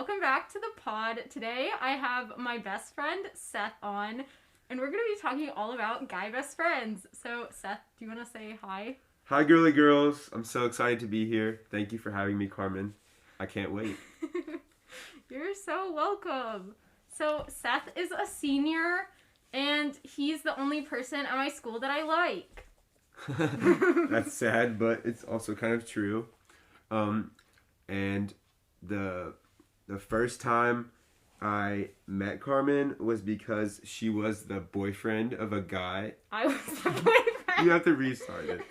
welcome back to the pod. Today I have my best friend Seth on, and we're going to be talking all about guy best friends. So Seth, do you want to say hi? Hi, girly girls. I'm so excited to be here. Thank you for having me, Carmen. I can't wait. You're so welcome. So Seth is a senior, and he's the only person at my school that I like. That's sad, but it's also kind of true. And the first time I met Carmen was because she was the boyfriend of a guy. I was the boyfriend. You have to restart it.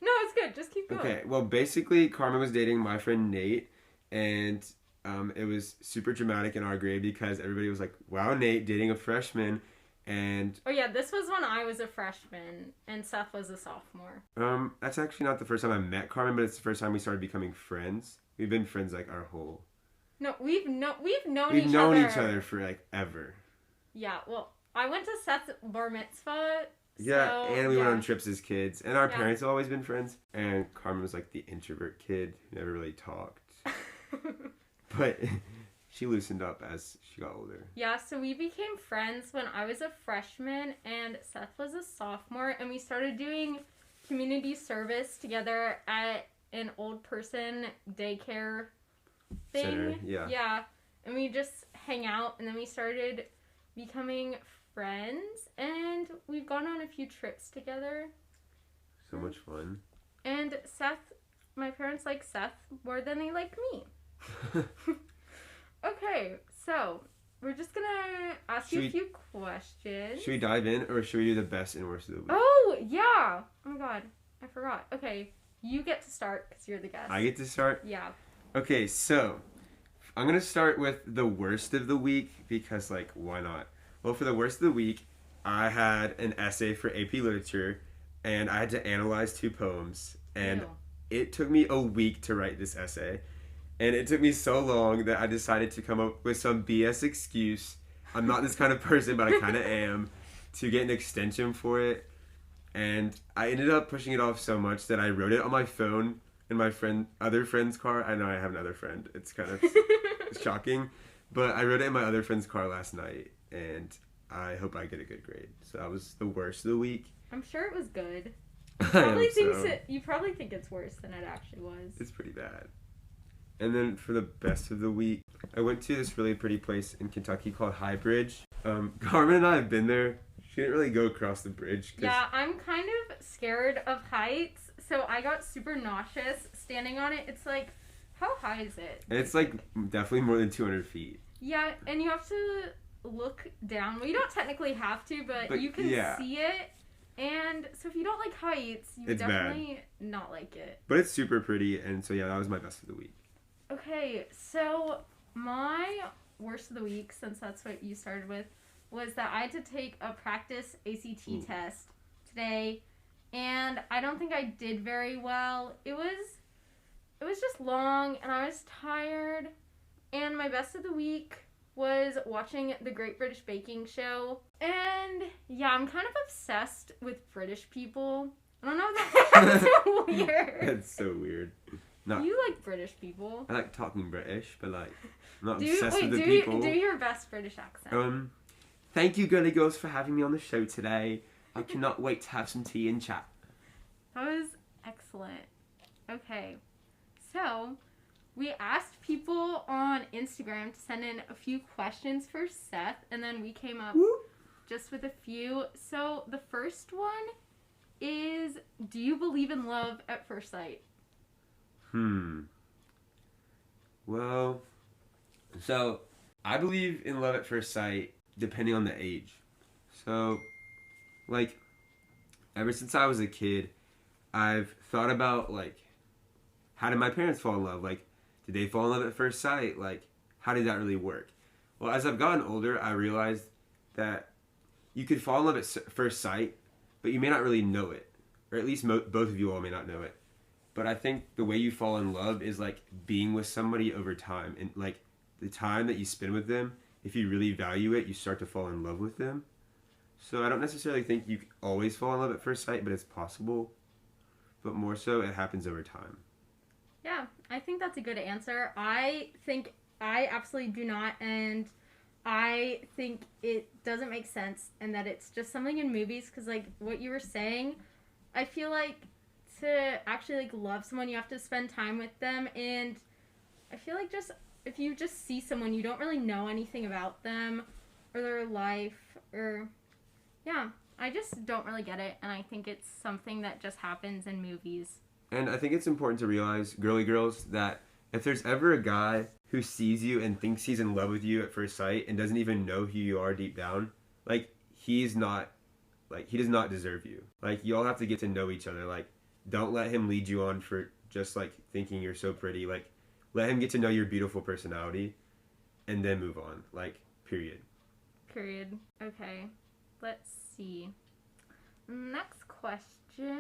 No, it's good. Just keep going. Okay, well, basically, Carmen was dating my friend Nate, and it was super dramatic in our grade because everybody was like, wow, Nate dating a freshman. And oh yeah, this was when I was a freshman and Seth was a sophomore. That's actually not the first time I met Carmen, but it's the first time we started becoming friends. We've been friends like our whole. No, we've known We've known each other for like ever. Yeah, well, I went to Seth's bar mitzvah. Yeah, so, and we went on trips as kids, and our Yeah. parents have always been friends. And Carmen was like the introvert kid who never really talked, but she loosened up as she got older. Yeah, so we became friends when I was a freshman and Seth was a sophomore, and we started doing community service together at an old person daycare thing. Center, yeah. Yeah, and we just hang out, and then we started becoming friends, and we've gone on a few trips together. So much fun. And Seth, my parents like Seth more than they like me. Okay, so we're just gonna ask you a few questions. Should we dive in, or should we do the best and worst of the week? Oh, yeah. Oh my god, I forgot. Okay, you get to start because you're the guest. I get to start? Yeah. Okay, so I'm going to start with the worst of the week because, like, why not? Well, for the worst of the week, I had an essay for AP Literature, and I had to analyze 2 poems, and Ew. it took me a week to write this essay. And it took me so long that I decided to come up with some BS excuse. I'm not this kind of person, but I kind of am, to get an extension for it. And I ended up pushing it off so much that I wrote it on my phone in my other friend's car. I know I have another friend. It's kind of shocking. But I wrote it in my other friend's car last night, and I hope I get a good grade. So that was the worst of the week. I'm sure it was good. You You probably think it's worse than it actually was. It's pretty bad. And then for the best of the week, I went to this really pretty place in Kentucky called High Bridge. Carmen and I have been there. She didn't really go across the bridge. Yeah, I'm kind of scared of heights, so I got super nauseous standing on it. It's like, how high is it? It's like definitely more than 200 feet. Yeah, and you have to look down. Well, you don't technically have to, but you can see it. And so if you don't like heights, you would definitely not like it. But it's super pretty, and so yeah, that was my best of the week. Okay, so my worst of the week, since that's what you started with, was that I had to take a practice ACT test today, and I don't think I did very well. It was just long, and I was tired, and my best of the week was watching the Great British Baking Show, and yeah, I'm kind of obsessed with British people. I don't know if that's so weird. That's so weird. You like British people. I like talking British, but like, I'm not do obsessed with the people. Do your best British accent. Thank you, girly girls, for having me on the show today. I cannot wait to have some tea and chat. That was excellent. Okay, so we asked people on Instagram to send in a few questions for Seth, and then we came up just with a few. So the first one is, do you believe in love at first sight? Well, so I believe in love at first sight depending on the age. So, like, ever since I was a kid, I've thought about, like, how did my parents fall in love? Like, did they fall in love at first sight? Like, how did that really work? Well, as I've gotten older, I realized that you could fall in love at first sight, but you may not really know it. Or at least both of you all may not know it. But I think the way you fall in love is, like, being with somebody over time. And, like, the time that you spend with them, if you really value it, you start to fall in love with them. So I don't necessarily think you always fall in love at first sight, but it's possible. But more so, it happens over time. Yeah, I think that's a good answer. I think I absolutely do not, and I think it doesn't make sense, and that it's just something in movies, because, like, what you were saying, I feel like to actually, like, love someone, you have to spend time with them, and I feel like just, if you just see someone, you don't really know anything about them, or their life, or, yeah, I just don't really get it, and I think it's something that just happens in movies. And I think it's important to realize, girly girls, that if there's ever a guy who sees you and thinks he's in love with you at first sight and doesn't even know who you are deep down, like, he does not deserve you. Like, you all have to get to know each other. Like, don't let him lead you on for just, like, thinking you're so pretty. Like, let him get to know your beautiful personality and then move on. Like, period. Period. Okay. Let's see. Next question.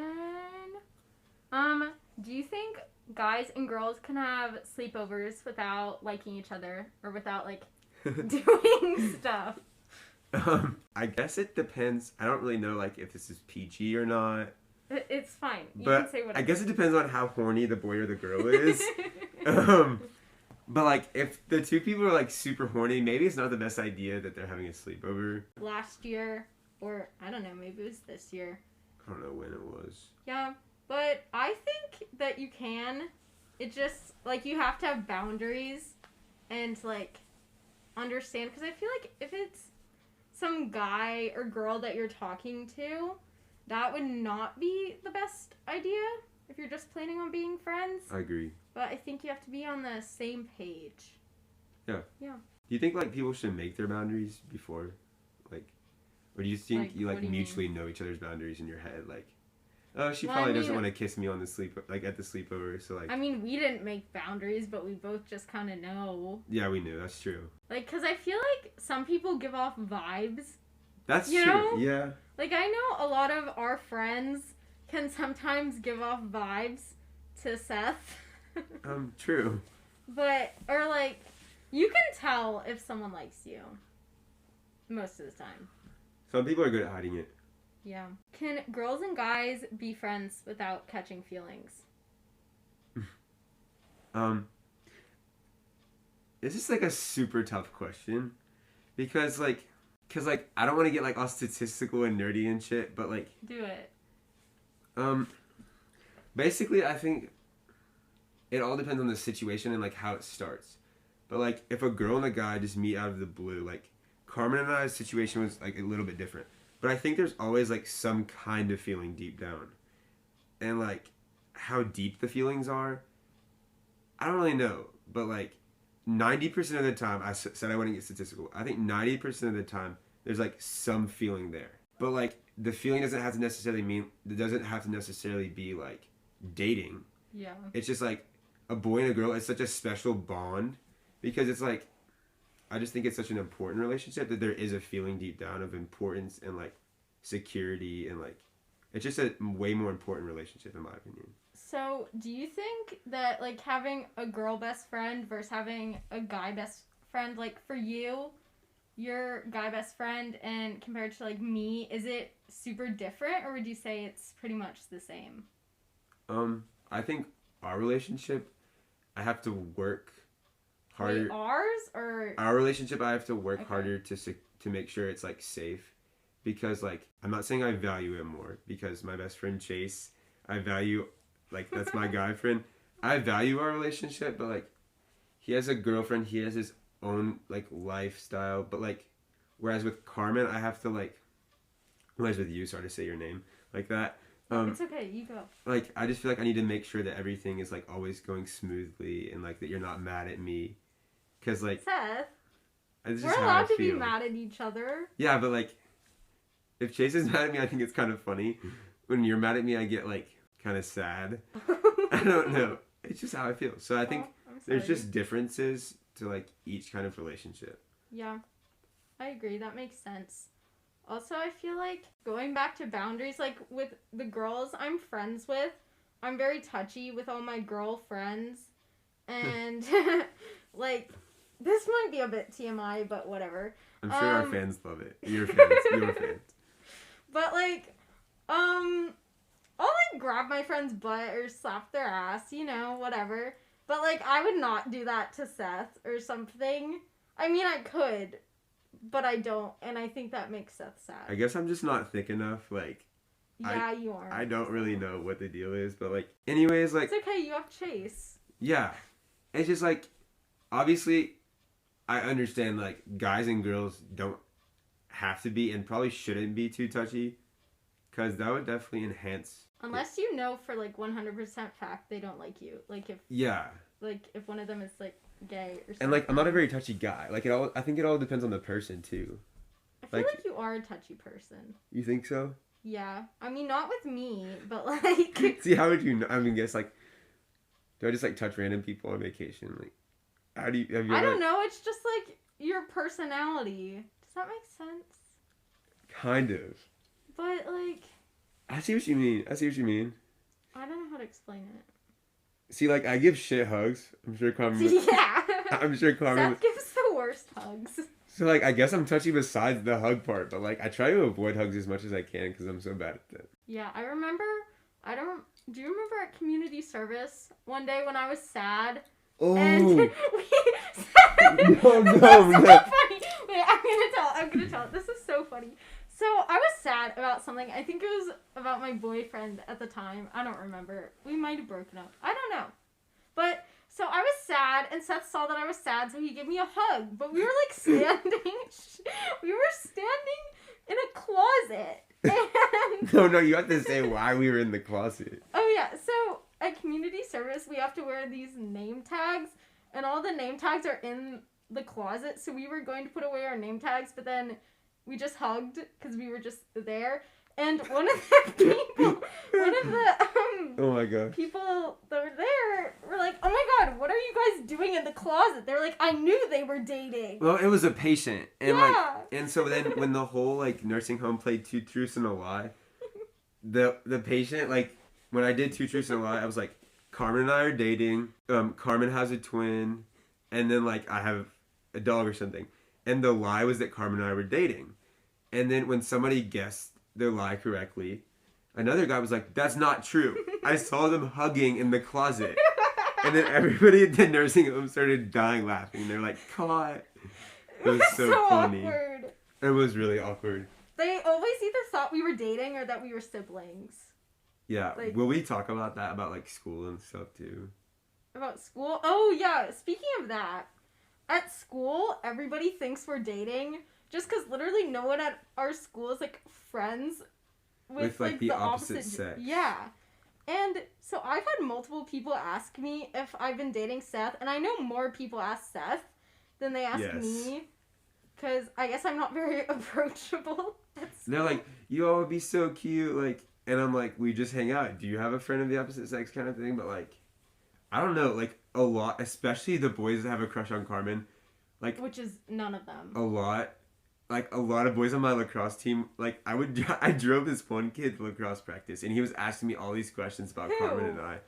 Do you think guys and girls can have sleepovers without liking each other or without, like, doing stuff? I guess it depends. I don't really know, like, if this is PG or not. It's fine. You but can say whatever. I guess it depends on how horny the boy or the girl is. But, like, if the two people are, like, super horny, maybe it's not the best idea that they're having a sleepover. Last year, or I don't know, maybe it was this year. I don't know when it was. Yeah, but I think that you can. It just, like, you have to have boundaries and, like, understand. Because I feel like if it's some guy or girl that you're talking to, that would not be the best idea if you're just planning on being friends. I agree. But I think you have to be on the same page. Yeah. Yeah. Do you think, like, people should make their boundaries before? Like, or do you think Like, you, like, what do you mutually mean? know each other's boundaries in your head? Like, oh, she Well, probably I doesn't mean- want to kiss me on the at the sleepover, so, like... I mean, we didn't make boundaries, but we both just kind of know. Yeah, we knew. That's true. Like, because I feel like some people give off vibes. That's You true. know? Yeah. Like, I know a lot of our friends can sometimes give off vibes to Seth. True. But, or like, you can tell if someone likes you. Most of the time. Some people are good at hiding it. Yeah. Can girls and guys be friends without catching feelings? This is, like, a super tough question. Because, like, I don't want to get, like, all statistical and nerdy and shit, but, like... Do it. Basically, I think it all depends on the situation and, like, how it starts. But, like, if a girl and a guy just meet out of the blue, like, Carmen and I's situation was, like, a little bit different. But I think there's always, like, some kind of feeling deep down. And, like, how deep the feelings are, I don't really know. But, like, 90% of the time, I said I wouldn't get statistical. I think 90% of the time, there's, like, some feeling there. But, like, the feeling doesn't have to necessarily be, like, dating. Yeah. It's just, like, a boy and a girl is such a special bond because it's, like, I just think it's such an important relationship that there is a feeling deep down of importance and, like, security and, like, it's just a way more important relationship in my opinion. So, do you think that, like, having a girl best friend versus having a guy best friend, like, for you, your guy best friend, and compared to, like, me, is it super different, or would you say it's pretty much the same? I think our relationship, I have to work harder. Wait, ours, or? Our relationship, I have to work Okay. harder to make sure it's, like, safe. Because, like, I'm not saying I value it more. Because my best friend, Chase, I value, like, that's my guy friend. I value our relationship, but, like, he has a girlfriend. He has his own, like, lifestyle. But, like, whereas with Carmen, I have to, like, whereas with you, sorry to say your name, like that. It's okay, you go. Like, I just feel like I need to make sure that everything is, like, always going smoothly and, like, that you're not mad at me. Because, like, Seth, this is we're how I allowed to be feel. mad at each other. Yeah, but, like, if Chase is mad at me, I think it's kind of funny. When you're mad at me, I get, like, kind of sad. I don't know. It's just how I feel. So I think I'm there's sorry. just differences to, like, each kind of relationship. Yeah, I agree. That makes sense. Also, I feel like going back to boundaries, like with the girls I'm friends with, I'm very touchy with all my girl friends. And, like, this might be a bit TMI, but whatever. I'm sure our fans love it. Your fans. Your fans. But, like, I'll, like, grab my friend's butt or slap their ass, you know, whatever. But, like, I would not do that to Seth or something. I mean, I could, but I don't, and I think that makes Seth sad. I guess I'm just not thick enough, like... Yeah, you are. I don't really know what the deal is, but, like... Anyways, like... It's okay, you have Chase. Yeah. It's just, like... Obviously, I understand, like, guys and girls don't have to be and probably shouldn't be too touchy, because that would definitely enhance... Unless you know for, like, 100% fact they don't like you. Like, if... Yeah. Like, if one of them is, like, gay or something. And, like, I'm not a very touchy guy. Like, I think it all depends on the person, too. I feel like you are a touchy person. You think so? Yeah. I mean, not with me, but, like... See, how would you know? I mean, guess, like... Do I just, like, touch random people on vacation? Like, how do you... Have you I ever... don't know. It's just, like, your personality. Does that make sense? Kind of. But, like... I see what you mean. I don't know how to explain it. See, like, I give shit hugs. I'm sure Carmen... Yeah. I'm sure Carmen... Seth gives the worst hugs. So, like, I guess I'm touchy besides the hug part, but, like, I try to avoid hugs as much as I can because I'm so bad at that. Yeah, I remember... Do you remember at community service one day when I was sad? Oh. And we... No. This is so funny. Wait, I'm gonna tell it. This is so funny. So, I was sad about something. I think it was about my boyfriend at the time. I don't remember. We might have broken up. I don't know. But, so I was sad, and Seth saw that I was sad, so he gave me a hug. But we were, like, standing... we were standing in a closet. And... No, you have to say why we were in the closet. Oh, yeah. So, at community service, we have to wear these name tags, and all the name tags are in the closet. So, we were going to put away our name tags, but then... we just hugged because we were just there, and one of the oh my god, people that were there were like, "Oh my god, what are you guys doing in the closet?" They were like, "I knew they were dating." Well, it was a patient, and yeah. and so then when the whole like nursing home played Two Truths and a Lie, the patient, like, when I did Two Truths and a Lie, I was like, Carmen and I are dating. Carmen has a twin, and then like I have a dog or something. And the lie was that Carmen and I were dating. And then when somebody guessed their lie correctly, another guy was like, that's not true. I saw them hugging in the closet. And then everybody at the nursing home started dying laughing. They're like, caught. It was so funny. Awkward. It was really awkward. They always either thought we were dating or that we were siblings. Yeah. Like, will we talk about that? About like school and stuff too? About school? Oh, yeah. Speaking of that. At school, everybody thinks we're dating just because literally no one at our school is, like, friends with like, the opposite sex. Yeah. And so I've had multiple people ask me if I've been dating Seth, and I know more people ask Seth than they ask me because I guess I'm not very approachable. They're like, you all would be so cute, like, and I'm like, we just hang out. Do you have a friend of the opposite sex kind of thing? But, like, I don't know, like, a lot, especially the boys that have a crush on Carmen, like... Which is none of them. A lot of boys on my lacrosse team, like, I drove this one kid to lacrosse practice, and he was asking me all these questions about Carmen and I.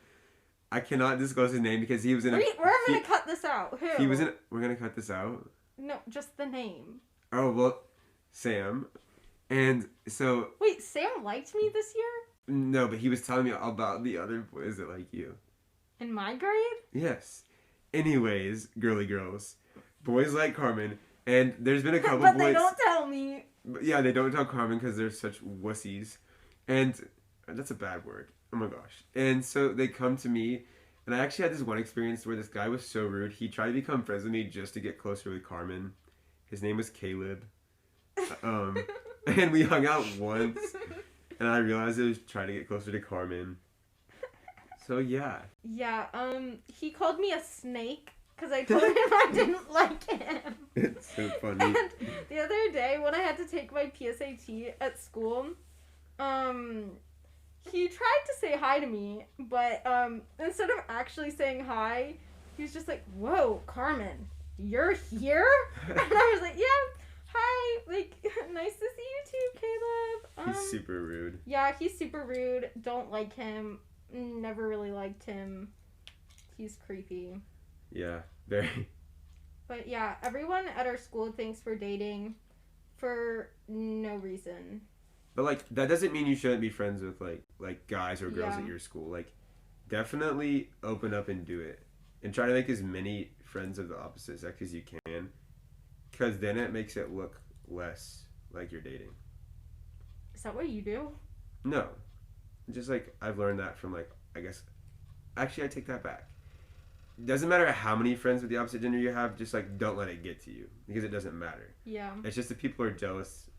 I cannot disclose his name because he was in We're gonna cut this out. Who? We're gonna cut this out? No, just the name. Oh, well, Sam. And so... Wait, Sam liked me this year? No, but he was telling me about the other boys that like you. In my grade? Yes. Anyways, girly girls. Boys like Carmen. And there's been a couple but boys... they don't tell me. Yeah, they don't tell Carmen because they're such wussies. And that's a bad word. Oh my gosh. And so they come to me. And I actually had this one experience where this guy was so rude. He tried to become friends with me just to get closer with Carmen. His name was Caleb. And we hung out once. And I realized it was trying to get closer to Carmen. So, yeah. Yeah, he called me a snake because I told him I didn't like him. It's so funny. And the other day when I had to take my PSAT at school, he tried to say hi to me, but instead of actually saying hi, he was just like, whoa, Carmen, you're here? And I was like, yeah, hi, like, nice to see you too, Caleb. He's super rude. Yeah, he's super rude. Don't like him. Never really liked him. He's creepy. Yeah, very. But yeah, everyone at our school thinks we're dating for no reason. But like that doesn't mean you shouldn't be friends with like guys or girls at your school. Like definitely open up and do it. and try to make as many friends of the opposite sex as you can, because then it makes it look less like you're dating. Is that what you do? No, just like I've learned that from like, I guess, actually I take that back. Doesn't matter how many friends with the opposite gender you have, just like don't let it get to you, because it doesn't matter. Yeah. It's just that people are jealous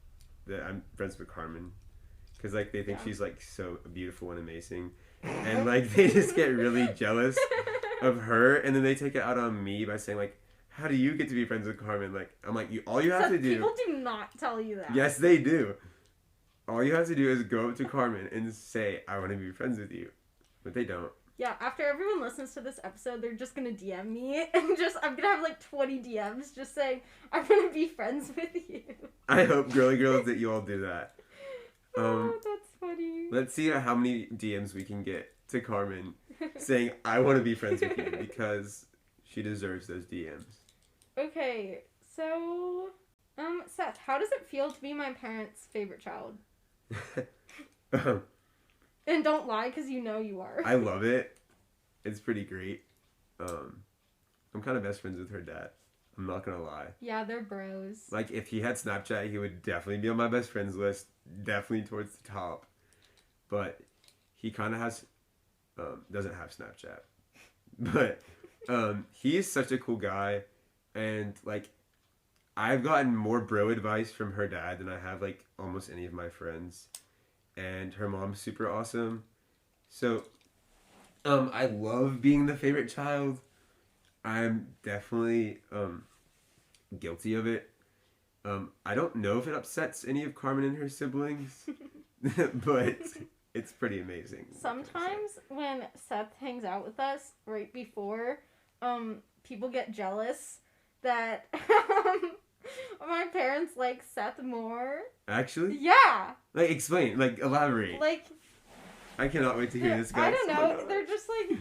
that I'm friends with Carmen, because like they think she's like so beautiful and amazing, and like they just get really jealous of her, and then they take it out on me by saying like, how do you get to be friends with Carmen? Like, I'm like, all you have to do. People do not tell you that. Yes, they do. All you have to do is go up to Carmen and say, I want to be friends with you. But they don't. Yeah, after everyone listens to this episode, they're just gonna DM me, and I'm gonna have like 20 DMs just saying, I want to be friends with you. I hope, girly girls, that you all do that. Oh, that's funny. Let's see how many DMs we can get to Carmen saying, I want to be friends with you, because she deserves those DMs. Okay, so, Seth, how does it feel to be my parents' favorite child? And don't lie, because you know you are. I love it. It's pretty great. I'm kind of best friends with her dad. I'm not gonna lie. Yeah, they're bros. Like, if he had Snapchat, he would definitely be on my best friends list. Definitely towards the top. But he kind of has... doesn't have Snapchat. But he is such a cool guy. And, like, I've gotten more bro advice from her dad than I have, like, almost any of my friends. And her mom's super awesome. So, I love being the favorite child. I'm definitely guilty of it. I don't know if it upsets any of Carmen and her siblings, but it's pretty amazing. Sometimes when Seth hangs out with us right before, people get jealous that my parents like Seth more. Actually? Yeah. Like, explain. Like, elaborate. Like, I cannot wait to hear this guy. I don't know. They're just like,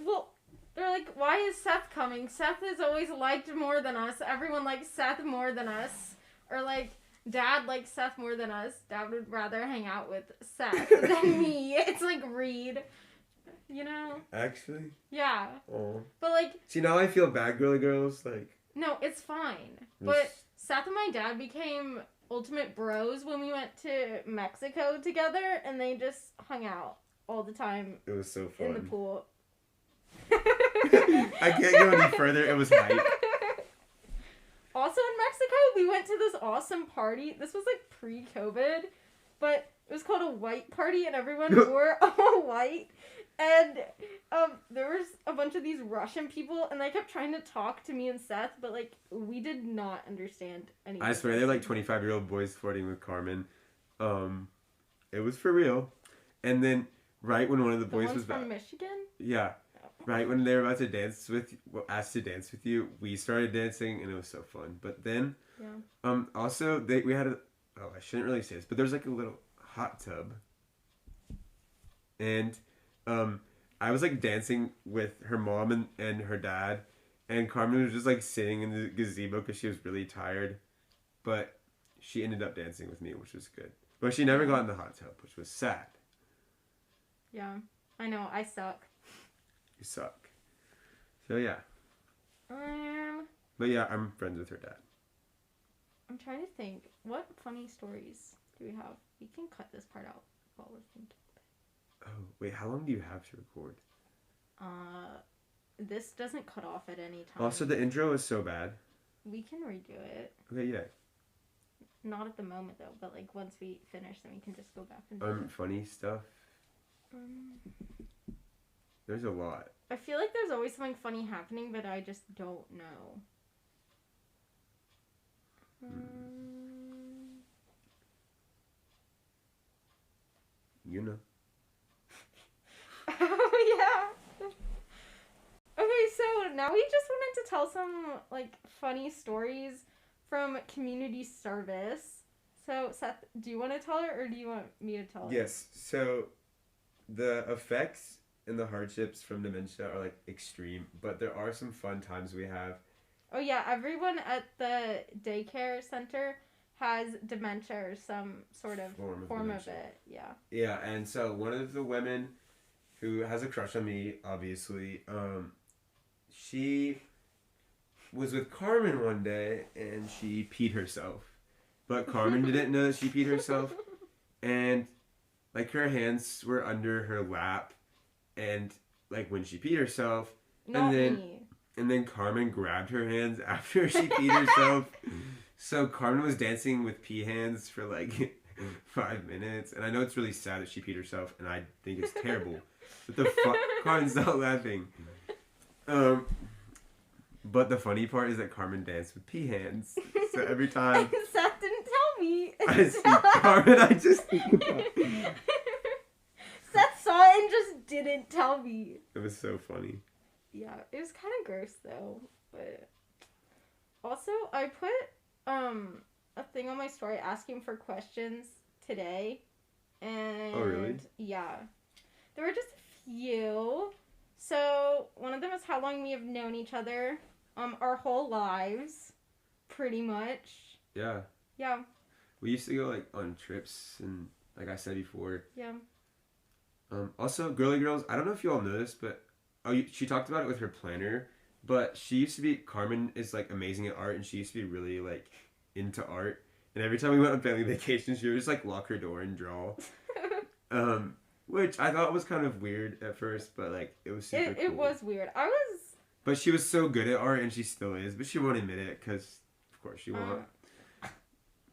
well, they're like, why is Seth coming? Seth is always liked more than us. Everyone likes Seth more than us. Or like, Dad likes Seth more than us. Dad would rather hang out with Seth than me. It's like Reed. You know? Actually? Yeah. Oh. But like... See, now I feel bad, girly girls. Like... No, it's fine. But Seth and my dad became ultimate bros when we went to Mexico together, and they just hung out all the time. It was so fun. In the pool. I can't go any further. It was hype. Also in Mexico, we went to this awesome party. This was like pre-COVID, but it was called a white party, and everyone wore all white. And there was a bunch of these Russian people, and they kept trying to talk to me and Seth, but like we did not understand anything. I swear, they're like 25-year-old boys flirting with Carmen. It was for real. And then right when one of the boys was from Michigan. Yeah. Right when they were about to dance asked to dance with you, we started dancing, and it was so fun. But then, also we had I shouldn't really say this, but there's like a little hot tub, and I was like dancing with her mom and her dad, and Carmen was just like sitting in the gazebo because she was really tired, but she ended up dancing with me, which was good. But she never got in the hot tub, which was sad. Yeah, I know. I suck. You suck. So yeah. But yeah, I'm friends with her dad. I'm trying to think. What funny stories do we have? We can cut this part out while we're thinking. Oh, wait, how long do you have to record? This doesn't cut off at any time. Also, the intro is so bad. We can redo it. Okay, yeah. Not at the moment, though, but, like, once we finish, then we can just go back and do it. Funny stuff? There's a lot. I feel like there's always something funny happening, but I just don't know. You know. Oh, yeah. Okay, so now we just wanted to tell some, like, funny stories from community service. So, Seth, do you want to tell it, or do you want me to tell it? Yes, so the effects and the hardships from dementia are, like, extreme, but there are some fun times we have. Oh, yeah, everyone at the daycare center has dementia or some sort of form of it, yeah. Yeah, and so one of the women who has a crush on me, obviously, she was with Carmen one day and she peed herself. But Carmen didn't know that she peed herself. And, like, her hands were under her lap. And, like, when she peed herself. Not me. And then Carmen grabbed her hands after she peed herself. So Carmen was dancing with pee hands for, like, 5 minutes. And I know it's really sad that she peed herself. And I think it's terrible. But the fuck? Carmen's not laughing. But the funny part is that Carmen danced with pee hands. So every time... Seth didn't tell me. I see Carmen, I just think about it. Seth saw it and just didn't tell me. It was so funny. Yeah, it was kind of gross though. But also, I put a thing on my story asking for questions today. And... Oh, really? Yeah. There were just a few. So, one of them is how long we have known each other. Our whole lives. Pretty much. Yeah. Yeah. We used to go, like, on trips, and like I said before. Yeah. Also, Girly Girls, I don't know if you all know this, but she talked about it with her planner, but she used to be, Carmen is, like, amazing at art, and she used to be really, like, into art. And every time we went on family vacations, she would just, like, lock her door and draw. Which I thought was kind of weird at first, but, like, it was super cool. It was weird. But she was so good at art, and she still is, but she won't admit it, because, of course, she won't.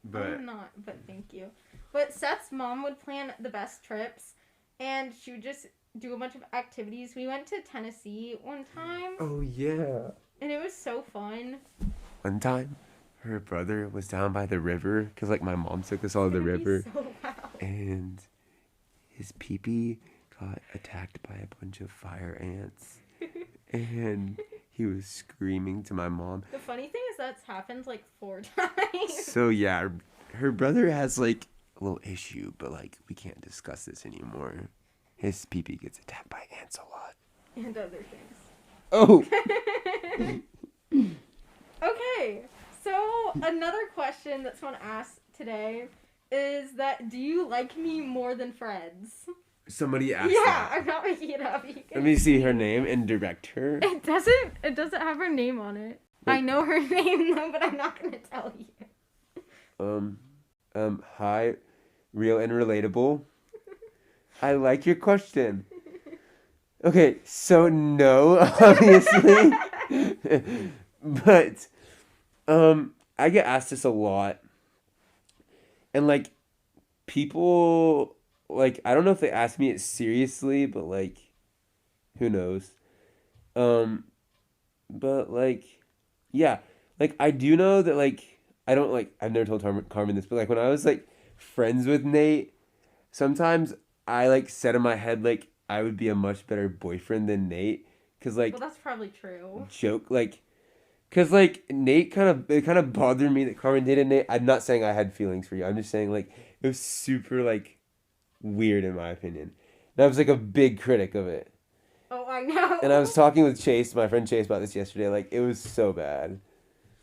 But I'm not, but thank you. But Seth's mom would plan the best trips, and she would just do a bunch of activities. We went to Tennessee one time. Oh, yeah. And it was so fun. One time, her brother was down by the river, because, like, my mom took us all to the river. So loud. And his pee-pee got attacked by a bunch of fire ants. And he was screaming to my mom. The funny thing is that's happened, like, 4 times. So, yeah, her brother has, like, a little issue, but, like, we can't discuss this anymore. His pee-pee gets attacked by ants a lot. And other things. Oh! Okay, so another question that someone asked today is that, do you like me more than friends? Somebody asked Yeah, that. I'm not making it up. Let me see her name and direct her. It doesn't have her name on it. Wait. I know her name though, but I'm not gonna tell you. Hi, real and relatable. I like your question. Okay, so no, obviously. But, I get asked this a lot. And, like, people, like, I don't know if they ask me it seriously, but, like, who knows? But, like, yeah. Like, I do know that, like, I don't, like, I've never told Carmen this, but, like, when I was, like, friends with Nate, sometimes I, like, said in my head, like, I would be a much better boyfriend than Nate. Because, like... Well, that's probably true. Joke, like... Because, like, it kind of bothered me that Carmen dated Nate. I'm not saying I had feelings for you. I'm just saying, like, it was super, like, weird in my opinion. And I was, like, a big critic of it. Oh, I know. And I was talking with Chase, my friend Chase, about this yesterday. Like, it was so bad.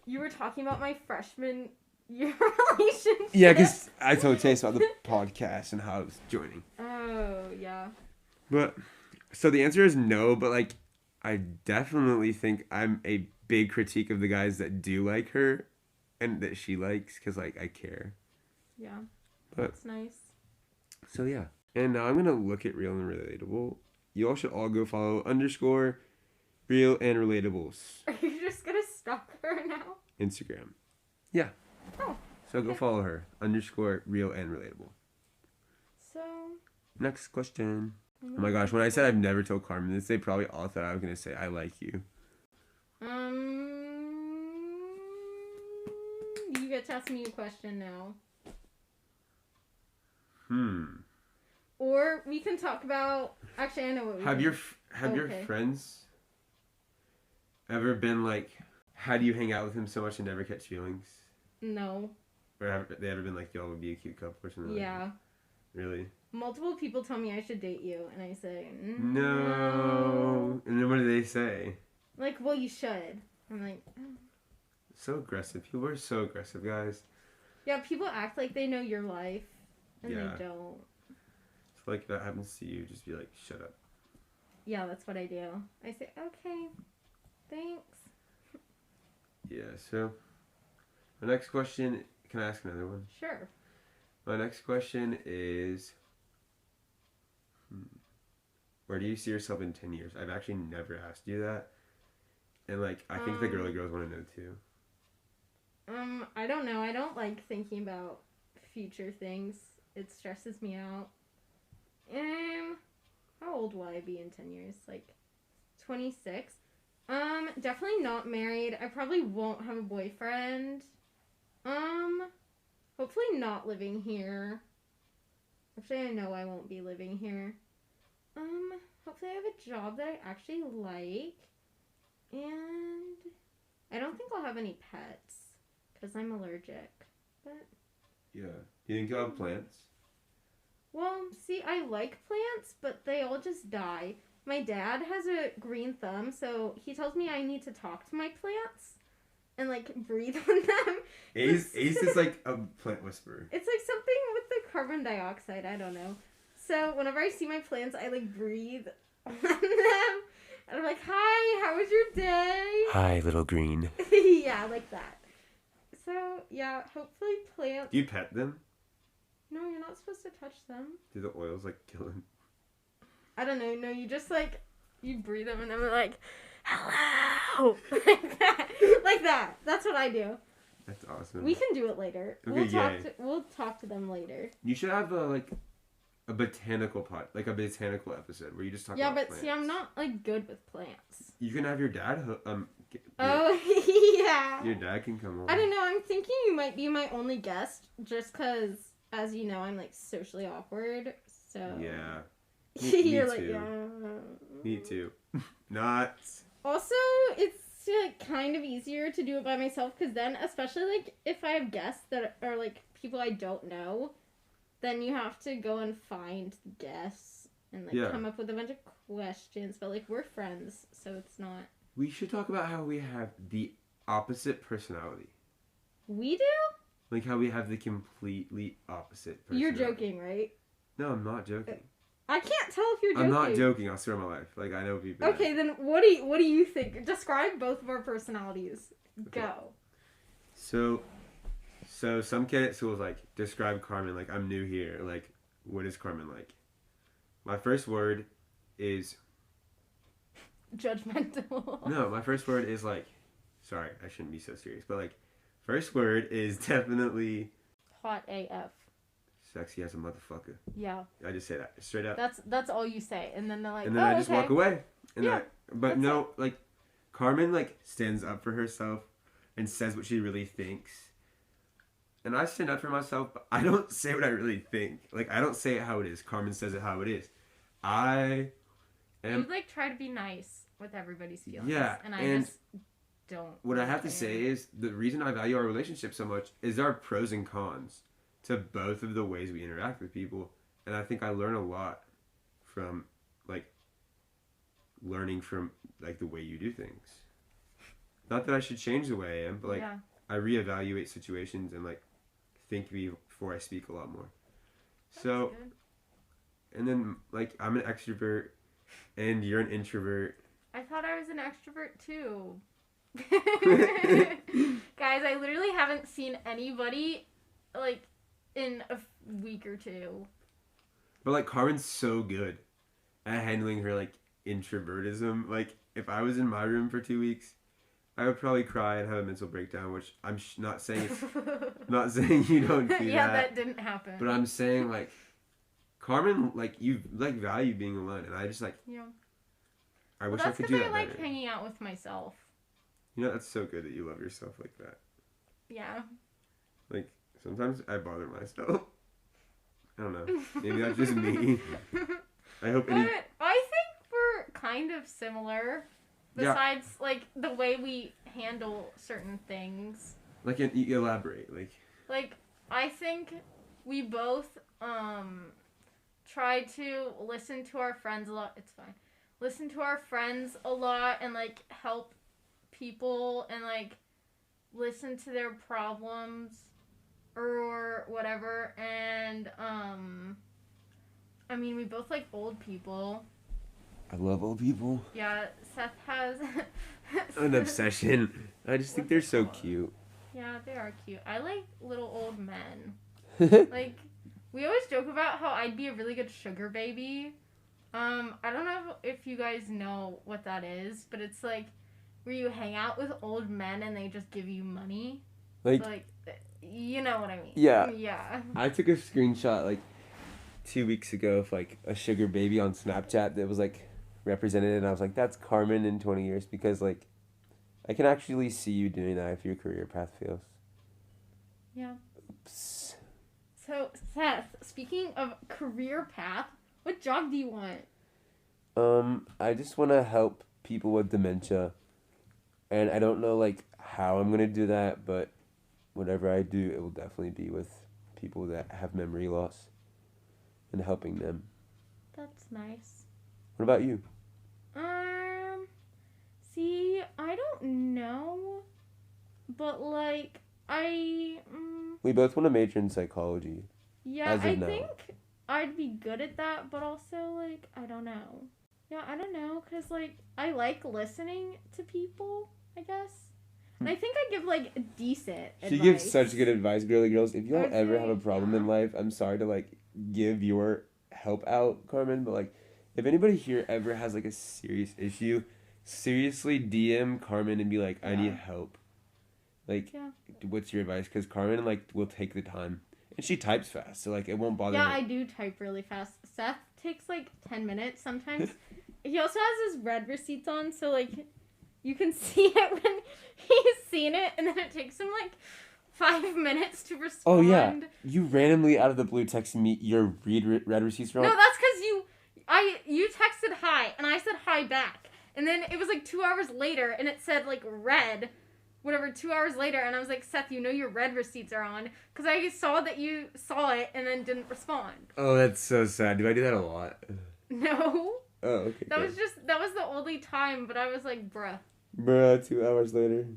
You were talking about my freshman year relationship. Yeah, because I told Chase about the podcast and how I was joining. Oh, yeah. But, so the answer is no, but, like, I definitely think I'm a big critique of the guys that do like her and that she likes, because, like, I care. Yeah. But, that's nice. So, yeah. And now I'm going to look at Real and Relatable. You all should all go follow _ Real and Relatables. Are you just going to stalk her now? Instagram. Yeah. Oh. So go follow her. _ Real and Relatable. So. Next question. Oh my gosh, when I said I've never told Carmen this, they probably all thought I was going to say I like you. You get to ask me a question now. Or we can talk about... Actually, I know what we Have can. your friends ever been like, how do you hang out with him so much and never catch feelings? No. Or have they ever been like, y'all would be a cute couple or something? Yeah. Like that? Really? Multiple people tell me I should date you, and I say, no. And then what do they say? Like, well, you should. I'm like, oh. So aggressive. People are so aggressive, guys. Yeah, people act like they know your life, and Yeah. they don't. So, like, if that happens to you, just be like, shut up. Yeah, that's what I do. I say, okay, thanks. Yeah, so my next question, can I ask another one? Sure. My next question is, where do you see yourself in 10 years? I've actually never asked you that. And, like, I think the girly girls want to know, too. I don't know. I don't like thinking about future things. It stresses me out. How old will I be in 10 years? Like, 26? Definitely not married. I probably won't have a boyfriend. Hopefully not living here. Actually, I know I won't be living here. Hopefully I have a job that I actually like. And I don't think I'll have any pets. Because I'm allergic. But Yeah. You think you'll have plants? well, see, I like plants, but they all just die. My dad has a green thumb, so he tells me I need to talk to my plants and, like, breathe on them. Ace is like a plant whisperer. It's like something with the carbon dioxide, I don't know. So whenever I see my plants, I, like, breathe on them. And I'm like, hi, how was your day? Hi, little green. Yeah, like that. So, yeah, hopefully plants... Do you pet them? No, you're not supposed to touch them. Do the oils, like, kill them? I don't know. No, you just, like, you breathe them and they're like, hello! Like that. Like that. That's what I do. That's awesome. We can do it later. Okay, We'll talk to them later. You should have, a botanical pot, like a botanical episode where you just talk about plants. Yeah, but see, I'm not, like, good with plants. You can have your dad, yeah. Your dad can come over. I don't know. I'm thinking you might be my only guest just because, as you know, I'm, like, socially awkward. So. Yeah. You're me like, too. yeah. Me too. Not. Also, it's like kind of easier to do it by myself because then, especially like if I have guests that are like people I don't know, then you have to go and find guests and like come up with a bunch of questions. But like we're friends, so it's not. We should talk about how we have the opposite personality. We do? Like how we have the completely opposite personality. You're joking, right? No, I'm not joking. I can't tell if you're joking. I'm not joking. I'll swear on my life. Like I know people. Okay, then what do you think? Describe both of our personalities. Okay. Go. So some kid at school was like, describe Carmen. Like I'm new here. Like what is Carmen like? My first word is judgmental. No, my first word is like, sorry, I shouldn't be so serious, but like, first word is definitely hot AF. Sexy as a motherfucker. Yeah. I just say that straight up. That's all you say, and then they're like, and then I just walk away. And yeah. But no, like, Carmen like stands up for herself and says what she really thinks. And I stand up for myself, but I don't say what I really think. Like I don't say it how it is. Carmen says it how it is. You like try to be nice with everybody's feelings. Yeah, and I just don't. What I have to say is the reason I value our relationship so much is there are pros and cons to both of the ways we interact with people, and I think I learn a lot from learning from like the way you do things. Not that I should change the way I am, but I reevaluate situations and like think before I speak a lot more. That's so good. And then like I'm an extrovert and you're an introvert. I thought I was an extrovert too. Guys, I literally haven't seen anybody like in a week or two. But like Carmen's so good at handling her like introvertism. Like if I was in my room for 2 weeks, I would probably cry and have a mental breakdown, which I'm not saying not saying you don't do yeah, that didn't happen. But I'm saying like Carmen, like you like value being alone, and I just like I wish I could do that. That's because I like hanging out with myself. You know, that's so good that you love yourself like that. Yeah. Like sometimes I bother myself. I don't know. Maybe that's just me. I hope. But I think we're kind of similar. Besides, like, the way we handle certain things. Like, elaborate, Like, I think we both, try to listen to our friends a lot. It's fine. Listen to our friends a lot and, like, help people and, like, listen to their problems or whatever. And, I mean, we both like old people. I love old people. Yeah, Seth has An obsession. I just think What's they're it so called? cute. Yeah, they are cute. I like little old men. Like, we always joke about how I'd be a really good sugar baby. I don't know if you guys know what that is, but it's like where you hang out with old men and they just give you money. Like, you know what I mean? Yeah. Yeah. I took a screenshot like 2 weeks ago of like a sugar baby on Snapchat that was like represented, and I was like, that's Carmen in 20 years, because like I can actually see you doing that if your career path fails. Yeah. Oops. So, Seth, speaking of career path, what job do you want? I just want to help people with dementia, and I don't know like how I'm gonna do that, but whatever I do, it will definitely be with people that have memory loss and helping them. That's nice. What about you? See, I don't know, but like, We both want to major in psychology. yeah, As of I now. think I'd be good at that, but also, like, I don't know. Yeah, I don't know, because, like, I like listening to people, I guess. And I think I give, like, decent advice. She gives such good advice, girly girls. If y'all ever have a Okay, problem yeah. in life, I'm sorry to like give your help out, Carmen, but like if anybody here ever has like a serious issue, seriously DM Carmen and be like, I need Yeah. help. Like, Yeah. what's your advice? Because Carmen like will take the time, and she types fast, so like it won't bother Yeah, her. I do type really fast. Seth takes, like, 10 minutes sometimes. He also has his red receipts on, so, like, you can see it when he's seen it, and then it takes him, like, 5 minutes to respond. Oh yeah, you randomly out of the blue texted me your red receipts wrong. No, that's because you texted hi, and I said hi back. And then it was, like, 2 hours later, and it said, like, red, whatever, 2 hours later, and I was like, Seth, you know your red receipts are on, because I saw that you saw it and then didn't respond. Oh, that's so sad. Do I do that a lot? No. Oh, okay. That was the only time, but I was like, bruh. Bruh, 2 hours later.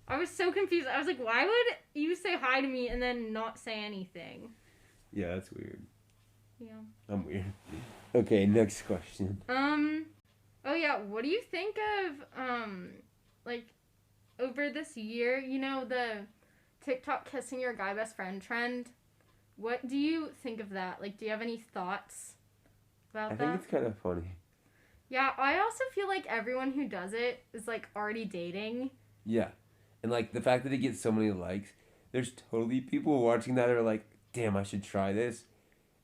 I was so confused. I was like, why would you say hi to me and then not say anything? Yeah, that's weird. Yeah. I'm weird. Okay, next question. Oh yeah, what do you think of, like, over this year, you know, the TikTok kissing your guy best friend trend? What do you think of that? Like, do you have any thoughts about I that? think it's kind of funny. Yeah, I also feel like everyone who does it is, like, already dating. Yeah. And, like, the fact that it gets so many likes, there's totally people watching that that are like, damn, I should try this.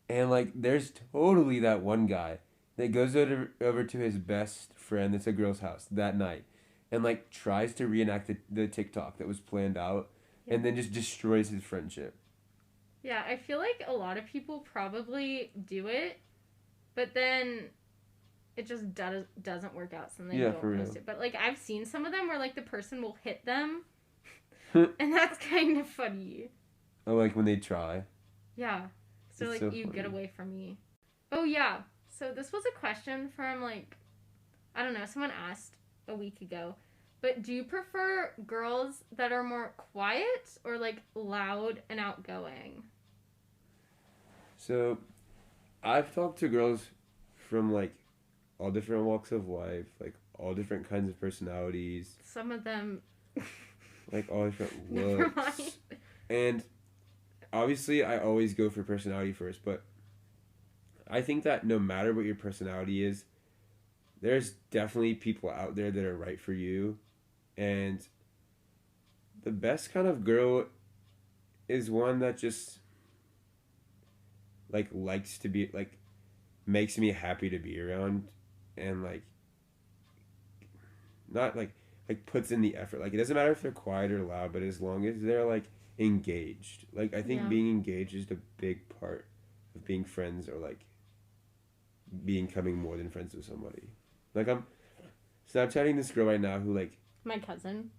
And, like, there's totally that one guy that goes over to his best friend that's a girl's house that night and, like, tries to reenact the TikTok that was planned out and then just destroys his friendship. Yeah, I feel like a lot of people probably do it, but then it just doesn't work out, so they don't post it. But, like, I've seen some of them where, like, the person will hit them, and that's kind of funny. Oh, like when they try? Yeah. So, It's like, so you funny. get away from me. Oh, yeah. So, this was a question from, like, I don't know, someone asked a week ago. But do you prefer girls that are more quiet or, like, loud and outgoing? So, I've talked to girls from, like, all different walks of life, like, all different kinds of personalities. Some of them... Like, all different Never looks. mind. And obviously, I always go for personality first, but I think that no matter what your personality is, there's definitely people out there that are right for you. And the best kind of girl is one that just, like, likes to be, like, makes me happy to be around and, like, not, like, puts in the effort. Like, it doesn't matter if they're quiet or loud, but as long as they're, like, engaged. Like, I think being engaged is the big part of being friends or, like, becoming more than friends with somebody. Like, I'm Snapchatting this girl right now who, like... My cousin.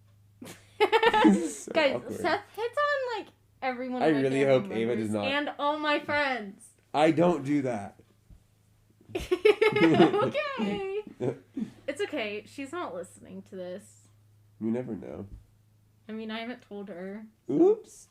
So Guys, awkward. Seth hits on, like, everyone. I really hope Ava does not. And all my friends. I don't do that. Okay. It's okay. She's not listening to this. You never know. I mean, I haven't told her. Oops.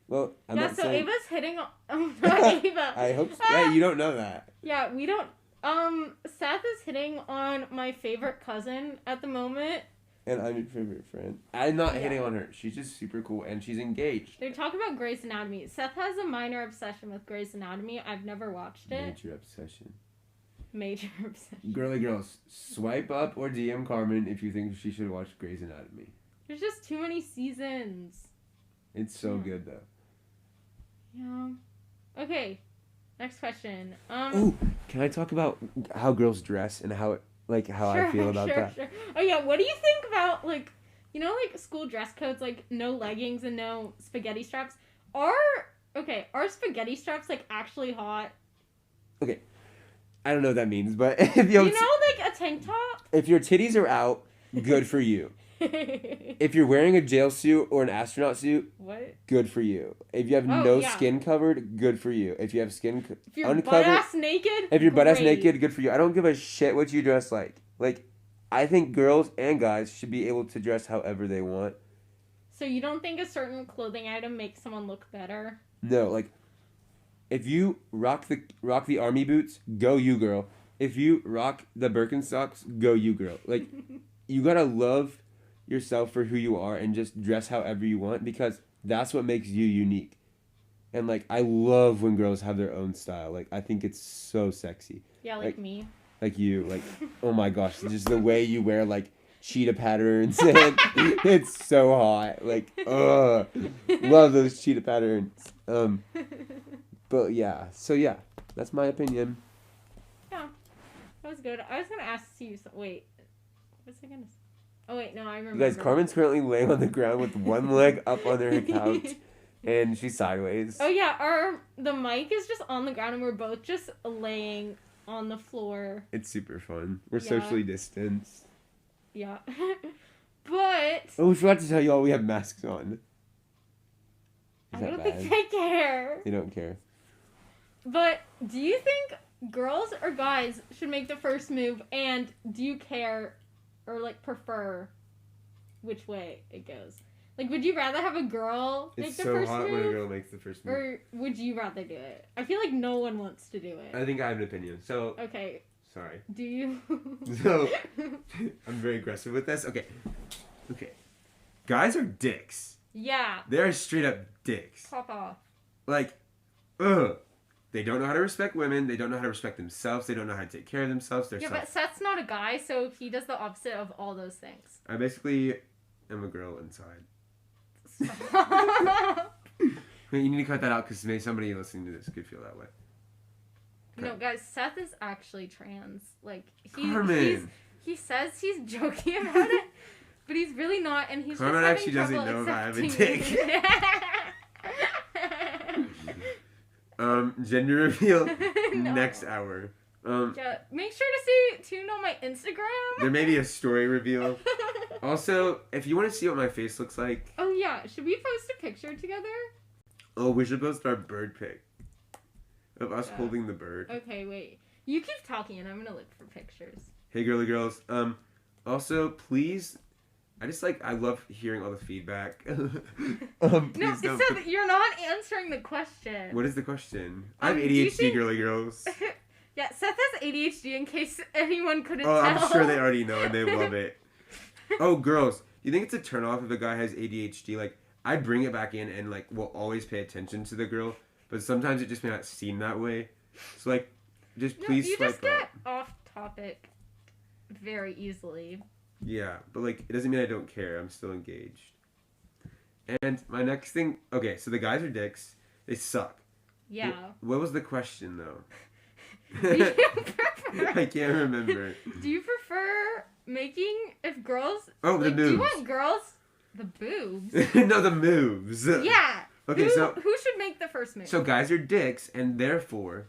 Well, I'm yeah, not so saying... Ava's hitting on... Oh, not Ava. I hope so. Yeah, you don't know that. Yeah, we don't... Seth is hitting on my favorite cousin at the moment. And I'm your favorite friend. I'm not hitting on her. She's just super cool, and she's engaged. They're talking about Grey's Anatomy. Seth has a minor obsession with Grey's Anatomy. I've never watched it. Major obsession. Major obsession. Girly girls, swipe up or DM Carmen if you think she should watch Grey's Anatomy. There's just too many seasons. It's so good, though. Yeah. Okay. Next question. Oh, can I talk about how girls dress and how I feel about that? Sure. Oh yeah, what do you think about school dress codes, like no leggings and no spaghetti straps? Are spaghetti straps like actually hot? Okay, I don't know what that means, but if like a tank top. If your titties are out, good for you. If you're wearing a jail suit or an astronaut suit, what? Good for you. If you have skin covered, good for you. If you have skin if you're uncovered, butt-ass naked, if you're butt-ass naked, good for you. I don't give a shit what you dress like. Like, I think girls and guys should be able to dress however they want. So you don't think a certain clothing item makes someone look better? No, like, if you rock the army boots, go you, girl. If you rock the Birkenstocks, go you, girl. Like, you gotta love yourself for who you are and just dress however you want, because that's what makes you unique. And like, I love when girls have their own style. Like, I think it's so sexy. Yeah, like me. Like you, like, oh my gosh, just the way you wear like cheetah patterns, and it's so hot. Like, love those cheetah patterns. But yeah, so yeah, that's my opinion. Yeah, that was good. I was gonna ask you. Wait, what's I gonna say? Oh wait, no, I remember. You guys, Carmen's currently laying on the ground with one leg up on her couch, and she's sideways. Oh yeah, the mic is just on the ground, and we're both just laying on the floor. It's super fun. We're socially distanced. Yeah, but we forgot to tell you all we have masks on. I don't think they care. They don't care. But do you think girls or guys should make the first move, and do you care or like prefer which way it goes? Like, would you rather have a girl make the first move? It's so hot when a girl makes the first move. Or would you rather do it? I feel like no one wants to do it. I think I have an opinion. So okay. Sorry. Do you? So I'm very aggressive with this. Okay. Guys are dicks. Yeah. They're straight up dicks. Pop off. Like, they don't know how to respect women. They don't know how to respect themselves. They don't know how to take care of themselves. But Seth's not a guy, so he does the opposite of all those things. I basically am a girl inside. Wait, you need to cut that out because maybe somebody listening to this could feel that way. No, guys, Seth is actually trans. Like, he says he's joking about it, but he's really not, and he's Carmen just actually doesn't know if I have a dick. Gender reveal next hour. Yeah, make sure to tune on my Instagram. There may be a story reveal. Also, if you want to see what my face looks like. Oh yeah, should we post a picture together? Oh, we should post our bird pic of us holding the bird. Okay, wait. You keep talking, and I'm gonna look for pictures. Hey, girly girls. Also, please. I love hearing all the feedback. No, it said that you're not answering the question. What is the question? I have ADHD, girly girls. Yeah, Seth has ADHD in case anyone couldn't tell. I'm sure they already know and they love it. Oh, girls, you think it's a turn off if a guy has ADHD? Like, I bring it back in and, like, will always pay attention to the girl, but sometimes it just may not seem that way. So, like, just please swipe up. You just get off topic very easily. Yeah, but, like, it doesn't mean I don't care. I'm still engaged. And my next thing... Okay, so the guys are dicks. They suck. Yeah. What was the question, though? Do you prefer... I can't remember. Do you prefer making... If girls... Oh, the moves. Do you want girls... The boobs? No, the moves. Yeah. Okay, who should make the first move? So guys are dicks, and therefore...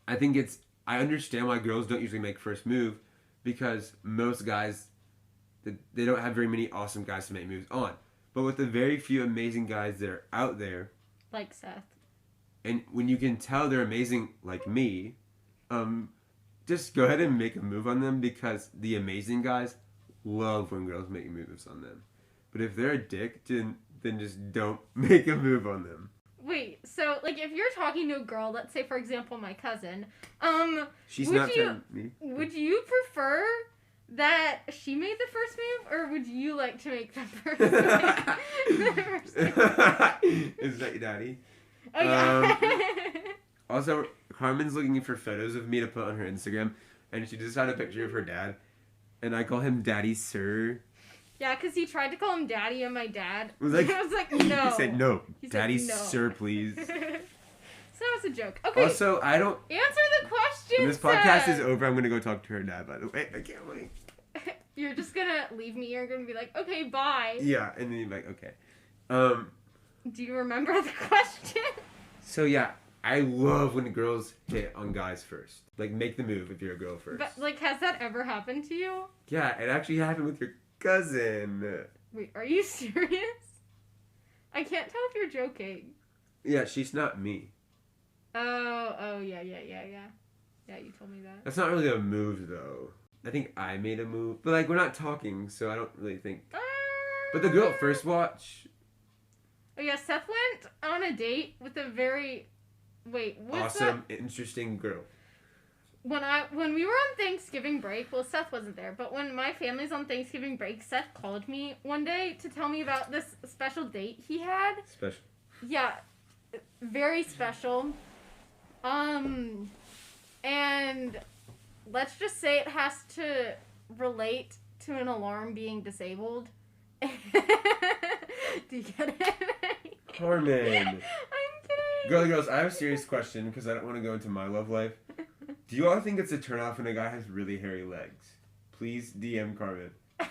I think it's... I understand why girls don't usually make first move, because most guys, they don't have very many awesome guys to make moves on. But with the very few amazing guys that are out there... Like Seth. And when you can tell they're amazing like me, just go ahead and make a move on them, because the amazing guys love when girls make moves on them. But if they're a dick, then just don't make a move on them. Wait, so, like, if you're talking to a girl, let's say, for example, my cousin, She's would not you, telling me. would you prefer that she made the first move, or would you like to make the first move? Is that your daddy? Oh, yeah. Also, Carmen's looking for photos of me to put on her Instagram, and she just had a picture of her dad, and I call him Daddy Sir. Yeah, because he tried to call him Daddy and my dad. I was like, no. He said, no. He said, Daddy no. Sir, please. So that was a joke. Okay. Also, I don't... Answer the question, When this podcast is over, I'm going to go talk to her dad, by the way. I can't wait. You're just going to leave me. You're going to be like, okay, bye. Yeah, and then you're like, okay. Do you remember the question? So, yeah, I love when girls hit on guys first. Like, make the move if you're a girl first. But, like, has that ever happened to you? Yeah, it actually happened with your cousin. Wait, are you serious? I can't tell if you're joking. Yeah, she's not me. Oh, yeah. Yeah, you told me that. That's not really a move, though. I think I made a move. But, like, we're not talking, so I don't really think... But the girl at first watch... Oh, yeah, Seth went on a date with a very... Wait, what's awesome, interesting girl. When we were on Thanksgiving break, well, Seth wasn't there, but when my family's on Thanksgiving break, Seth called me one day to tell me about this special date he had. Special. Yeah, very special. And let's just say it has to relate to an alarm being disabled. Do you get it? Carmen. I'm kidding. Girly girls, I have a serious question because I don't want to go into my love life. Do you all think it's a turnoff when a guy has really hairy legs? Please DM Carmen. I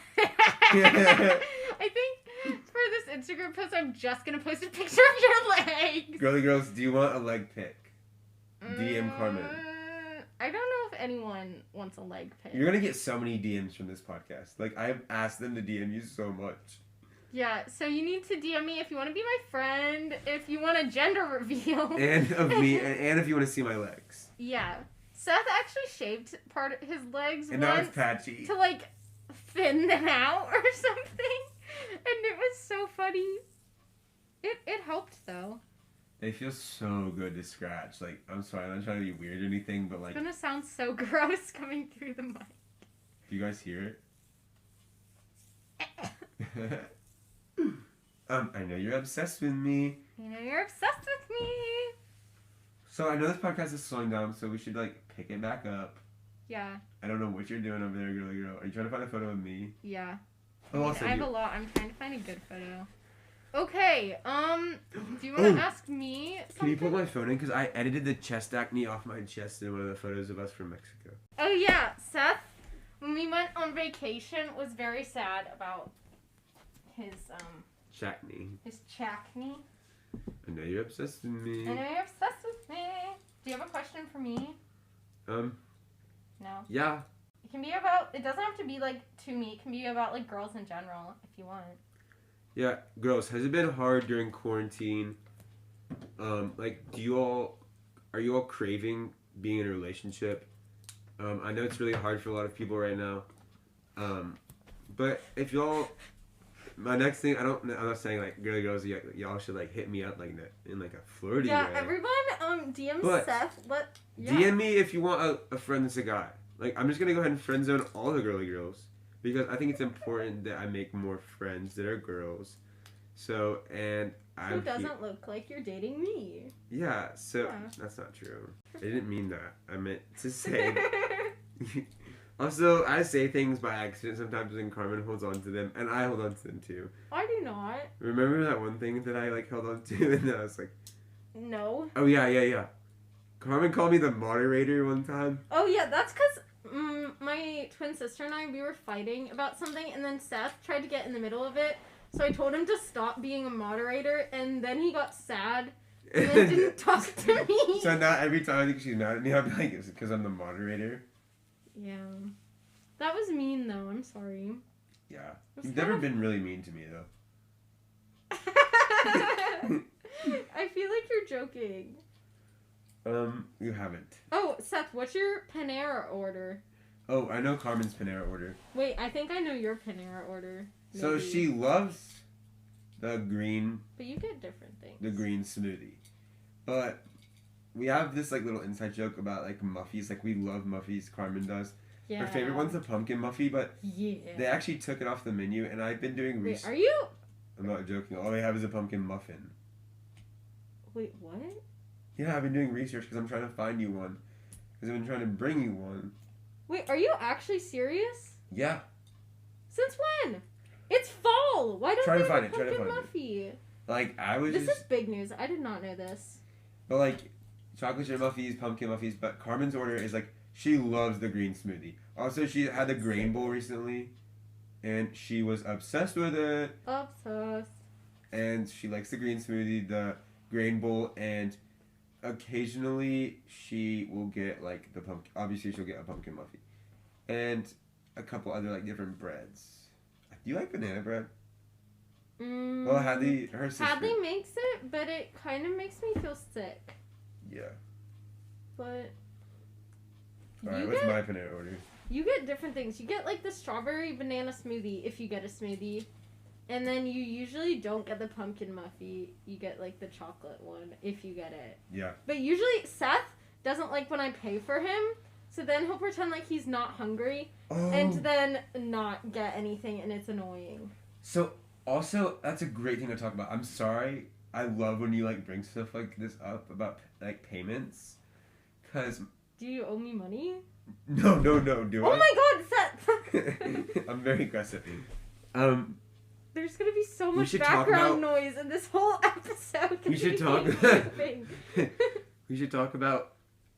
think for this Instagram post, I'm just going to post a picture of your legs. Girly girls, do you want a leg pic? DM Carmen. I don't know if anyone wants a leg pic. You're going to get so many DMs from this podcast. Like, I've asked them to DM you so much. Yeah, so you need to DM me if you want to be my friend, if you want a gender reveal. And of me, and if you want to see my legs. Yeah. Seth actually shaved part of his legs And now once it's patchy. to, like, thin them out or something. And it was so funny. It helped, though. They feel so good to scratch. Like, I'm sorry, I'm not trying to be weird or anything, but like... It's gonna sound so gross coming through the mic. Do you guys hear it? I know you're obsessed with me. You know you're obsessed with me. So I know this podcast is slowing down, so we should like pick it back up. Yeah. I don't know what you're doing over there, girly girl. Are you trying to find a photo of me? Yeah. Oh, I'll I send have you. a lot. I'm trying to find a good photo. Okay. Do you want to ask me something? Can you put my phone in? Because I edited the chest acne off my chest in one of the photos of us from Mexico. Oh yeah, Seth, when we went on vacation, was very sad about his Chacney. his chacney. I know you're obsessed with me. I know you're obsessed with me. Do you have a question for me? No. Yeah. It can be about. It doesn't have to be like to me. It can be about like girls in general, if you want. Yeah, girls, has it been hard during quarantine? Like, are you all craving being in a relationship? I know it's really hard for a lot of people right now. But if y'all, my next thing, I'm not saying like girly girls, y'all should like hit me up like in like a flirty way. Yeah, everyone, DM But Seth. Yeah. DM me if you want a friend that's a guy. Like, I'm just gonna go ahead and friend zone all the girly girls. Because I think it's important that I make more friends that are girls. So, and Who doesn't look like you're dating me? Yeah, so Yeah. That's not true. I didn't mean that. I meant to say Also, I say things by accident sometimes and Carmen holds on to them and I hold on to them too. I do not. Remember that one thing that I like held on to and I was like, No. oh yeah. Carmen called me the moderator one time. Oh yeah, that's because my twin sister and I, we were fighting about something, and then Seth tried to get in the middle of it, so I told him to stop being a moderator, and then he got sad, and then didn't talk to me. So now every time I think she's mad at me, I'll be like, is it because I'm the moderator? Yeah. That was mean, though. I'm sorry. Yeah. You've never been really mean to me, though. I feel like you're joking. You haven't. Oh, Seth, what's your Panera order? Oh, I know Carmen's Panera order. Wait, I think I know your Panera order. Maybe. So she loves the green. But you get different things. The green smoothie. But we have this like little inside joke about like muffies. Like we love muffies. Carmen does. Yeah. Her favorite one's the pumpkin muffy, but yeah. they actually took it off the menu, and I've been doing Wait, research. are you? I'm not joking. All they have is a pumpkin muffin. Wait, what? Yeah, I've been doing research because I'm trying to find you one. Because I've been trying to bring you one. Wait, are you actually serious? Yeah. Since when? It's fall. Why don't Try we to have find a it, try to pumpkin find muffy? Like, I was This just... is big news. I did not know this. But, like, chocolate chip muffies, pumpkin muffies, but Carmen's order is, like, she loves the green smoothie. Also, she had the grain bowl recently, and she was obsessed with it. Obsessed. And she likes the green smoothie, the grain bowl, and occasionally she will get, like, the pumpkin... Obviously, she'll get a pumpkin muffy. And a couple other, like, different breads. Do you like banana bread? Well, her sister... Hadley makes it, but it kind of makes me feel sick. Yeah. But... Alright, what's my banana order? You get different things. You get, like, the strawberry banana smoothie, if you get a smoothie. And then you usually don't get the pumpkin muffy. You get, like, the chocolate one, if you get it. Yeah. But usually, Seth doesn't like when I pay for him. So then he'll pretend like he's not hungry. Oh. And then not get anything, and it's annoying. So, also, that's a great thing to talk about. I'm sorry. I love when you, like, bring stuff like this up about, like, payments. Because... Do you owe me money? No, do I? Oh my god, Seth! I'm very aggressive. There's gonna be so much should talk background about- noise in this whole episode. We should talk... Thing. We should talk about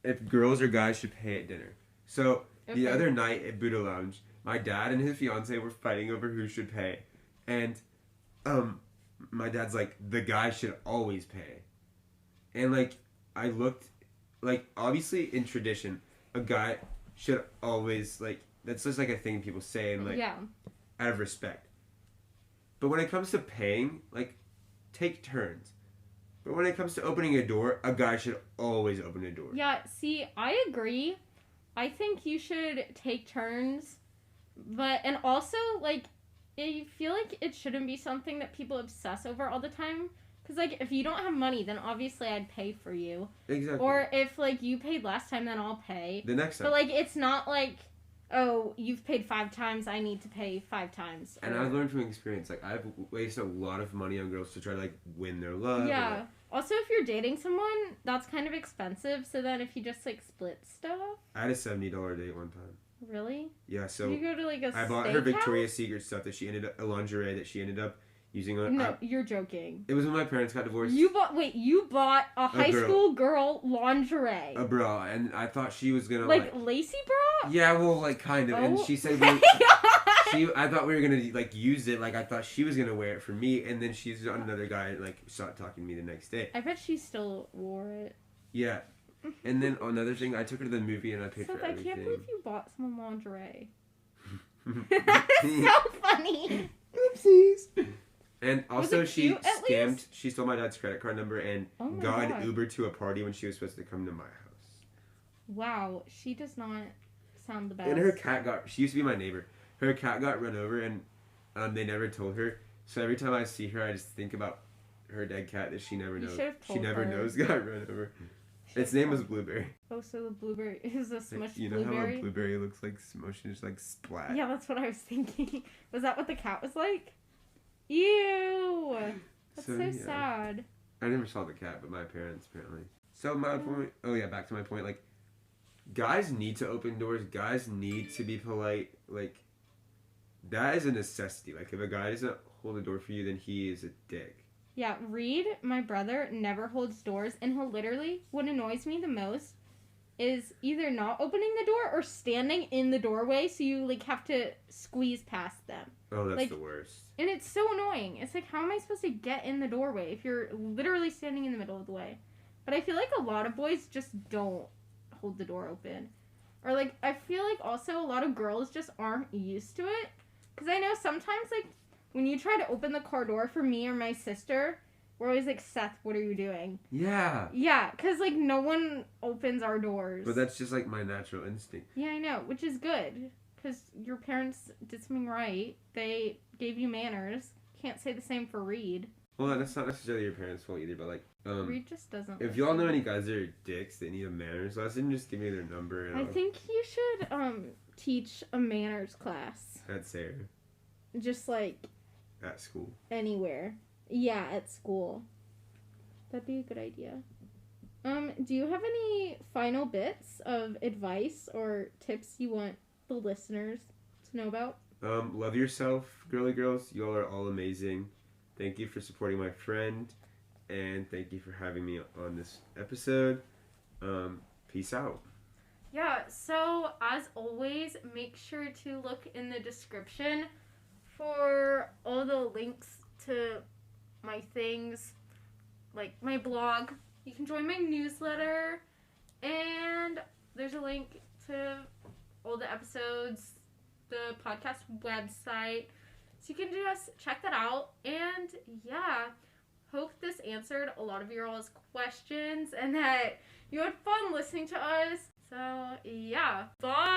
if girls or guys should pay at dinner. So, Okay. the other night at Buddha Lounge, my dad and his fiance were fighting over who should pay. And, my dad's like, the guy should always pay. And, like, I looked, like, obviously in tradition, a guy should always, like, that's just, like, a thing people say, and, like, Yeah. out of respect. But when it comes to paying, like, take turns. But when it comes to opening a door, a guy should always open a door. Yeah, see, I agree. I think you should take turns. But, and also, like, I feel like it shouldn't be something that people obsess over all the time. Because, like, if you don't have money, then obviously I'd pay for you. Exactly. Or if, like, you paid last time, then I'll pay. The next time. But, like, it's not like, oh, you've paid 5 times, I need to pay 5 times. And I've learned from experience, like, I've wasted a lot of money on girls to try to, like, win their love. Yeah. Or, like, Also, if you're dating someone, that's kind of expensive. So then if you just, like, split stuff. I had a $70 date one time. Really? Yeah, so Did you go to, like, a I bought her steakhouse? Victoria's Secret stuff that she ended up, a lingerie that she ended up using on... No, you're joking. It was when my parents got divorced. You bought a high school girl lingerie. A bra, and I thought she was gonna, like lacy bra? Yeah, well, like, kind of, and Oh she said... my God. I thought we were gonna, like, use it, like, I thought she was gonna wear it for me, and then she's on another guy, and, like, stopped talking to me the next day. I bet she still wore it. Yeah. And then another thing, I took her to the movie, and I paid Seth, for I everything. can't believe you bought someone lingerie. That's so funny. Oopsies. And also, it she cute, at scammed. least? She stole my dad's credit card number and Oh my got God. an Uber to a party when she was supposed to come to my house. Wow, she does not sound the best. And her cat she used to be my neighbor. Her cat got run over, and they never told her. So every time I see her, I just think about her dead cat that she never You knows. should've She told never her. knows got run over. Should've Its name was told- Blueberry. Oh, so the blueberry is a smushed You know blueberry? how a blueberry looks like smushed and just like splat? Yeah, that's what I was thinking. Was that what the cat was like? Ew! That's so yeah. sad. I never saw the cat, but my parents apparently. So my point. Oh yeah, back to my point. Like, guys need to open doors. Guys need to be polite. Like, that is a necessity. Like, if a guy doesn't hold the door for you, then he is a dick. Yeah, Reed, my brother, never holds doors, and he'll literally, what annoys me the most is either not opening the door or standing in the doorway, so you, like, have to squeeze past them. Oh, that's Like, the worst. And it's so annoying. It's like, how am I supposed to get in the doorway if you're literally standing in the middle of the way? But I feel like a lot of boys just don't hold the door open. Or, like, I feel like also a lot of girls just aren't used to it. Because I know sometimes, like, when you try to open the car door for me or my sister, we're always like, Seth, what are you doing? Yeah. Yeah, because, like, no one opens our doors. But that's just like my natural instinct. Yeah, I know, which is good. Because your parents did something right. They gave you manners. can't say the same for Reed. Well, that's not necessarily your parents' fault either, but like, Reed just doesn't. if y'all know any guys that are dicks that need a manners lesson, just give me their number. And I think you should teach a manners class. At Sarah. Just like. At school. Anywhere. Yeah, at school. That'd be a good idea. Do you have any final bits of advice or tips you want the listeners to know about? Love yourself, girly girls. Y'all are all amazing. Thank you for supporting my friend, and thank you for having me on this episode. Peace out. Yeah, so as always, make sure to look in the description for all the links to my things, like my blog. You can join my newsletter, and there's a link to all the episodes, the podcast website, so you can just check that out. And yeah, hope this answered a lot of your all's questions and that you had fun listening to us. So yeah, bye.